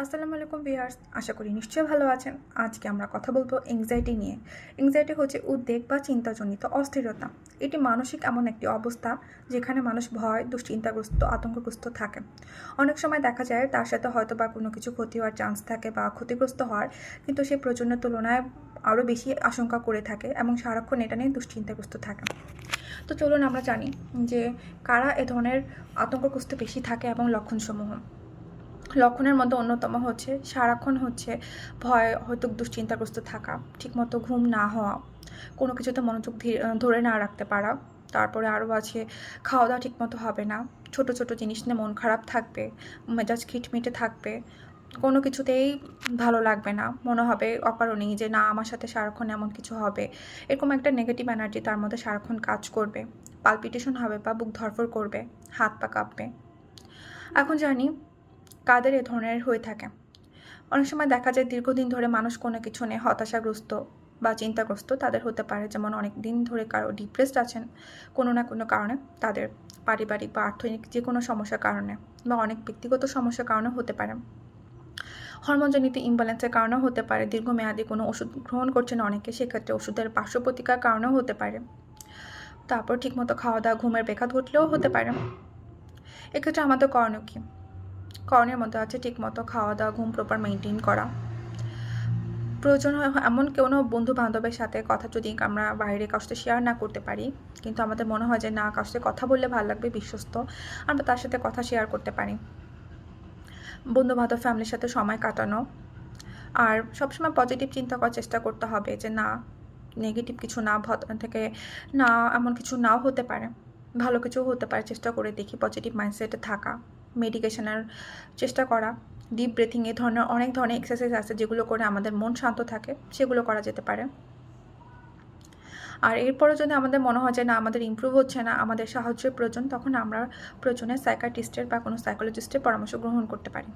আসসালামু আলাইকুম ভিউয়ার্স, আশা করি নিশ্চয়ই ভালো আছেন। আজকে আমরা কথা বলবো এংজাইটি নিয়ে। এংজাইটি হচ্ছে উদ্বেগ বা চিন্তাজনিত অস্থিরতা। এটি মানসিক এমন একটি অবস্থা যেখানে মানুষ ভয়, দুশ্চিন্তাগ্রস্ত, আতঙ্কগ্রস্ত থাকে। অনেক সময় দেখা যায় তার সাথে হয়তো বা কোনো কিছু ক্ষতি হওয়ার চান্স থাকে বা ক্ষতিগ্রস্ত হওয়ার, কিন্তু সে প্রয়োজনের তুলনায় আরও বেশি আশঙ্কা করে থাকে এবং সারাক্ষণ এটা নিয়ে দুশ্চিন্তাগ্রস্ত থাকে। তো চলুন আমরা জানি যে কারা এ ধরনের আতঙ্কগ্রস্ত বেশি থাকে এবং লক্ষণসমূহ। লক্ষণের মধ্যে অন্যতম হচ্ছে সারাক্ষণ ভয়, হয়তো দুশ্চিন্তাগ্রস্ত থাকা, ঠিকমতো ঘুম না হওয়া, কোনো কিছুতে মনোযোগ ধরে না রাখতে পারা। তারপরে আরও আছে খাওয়া দাওয়া ঠিকমতো হবে না, ছোট ছোট জিনিস নিয়ে মন খারাপ থাকবে, মেজাজ খিটমিটে থাকবে, কোনো কিছুতেই ভালো লাগবে না, মনে হবে অকারণেই যে না আমার সাথে সারাক্ষণ এমন কিছু হবে। এরকম একটা নেগেটিভ এনার্জি তার মধ্যে সারাক্ষণ কাজ করবে, পালপিটেশন হবে বা বুক ধড়ফড় করবে, হাত পা কাঁপবে। এখন জানি কাদের এ ধরনের হয়ে থাকে। অনেক সময় দেখা যায় দীর্ঘদিন ধরে মানুষ কোনো কিছু নিয়ে হতাশাগ্রস্ত বা চিন্তাগ্রস্ত তাদের হতে পারে। যেমন অনেক দিন ধরে কারো ডিপ্রেসড আছেন কোনো না কোনো কারণে, তাদের পারিবারিক বা আর্থিক যে কোনো সমস্যার কারণে বা অনেক ব্যক্তিগত সমস্যার কারণে হতে পারে। হরমোনজনিত ইমব্যালেন্সের কারণেও হতে পারে। দীর্ঘমেয়াদী কোনো ওষুধ গ্রহণ করছেন অনেকে, সেক্ষেত্রে ওষুধের পার্শ্ব প্রতিকার কারণেও হতে পারে। তারপর ঠিকমতো খাওয়া দাওয়া, ঘুমের ব্যাঘাত ঘটলেও হতে পারে। এক্ষেত্রে আমাদের করণীয় কী? করণের মধ্যে আছে ঠিকমতো খাওয়া দাওয়া, ঘুম প্রপার মেনটেন করা। প্রয়োজন হয় এমন কোনো বন্ধু বান্ধবের সাথে কথা যদি আমরা বাইরে কারোর সাথে শেয়ার না করতে পারি, কিন্তু আমাদের মনে হয় যে না কারোর সাথে কথা বললে ভালো লাগবে, বিশ্বস্ত, আমরা তার সাথে কথা শেয়ার করতে পারি। বন্ধু বান্ধব, ফ্যামিলির সাথে সময় কাটানো। আর সবসময় পজিটিভ চিন্তা করার চেষ্টা করতে হবে যে না নেগেটিভ কিছু না থেকে, না এমন কিছু নাও হতে পারে, ভালো কিছুও হতে পারে। চেষ্টা করে দেখি পজিটিভ মাইন্ডসেটে থাকা, মেডিটেশনের চেষ্টা করা, ডিপ ব্রিথিং, এ ধরনের অনেক ধরনের এক্সারসাইজ আছে যেগুলো করে আমাদের মন শান্ত থাকে, সেগুলো করা যেতে পারে। আর এরপরে যদি আমাদের মনে হয় যে না আমাদের ইমপ্রুভ হচ্ছে না, আমাদের সাহায্যের প্রয়োজন, তখন আমরা প্রয়োজনে সাইকিয়াট্রিস্টের বা কোনো সাইকোলজিস্টের পরামর্শ গ্রহণ করতে পারি।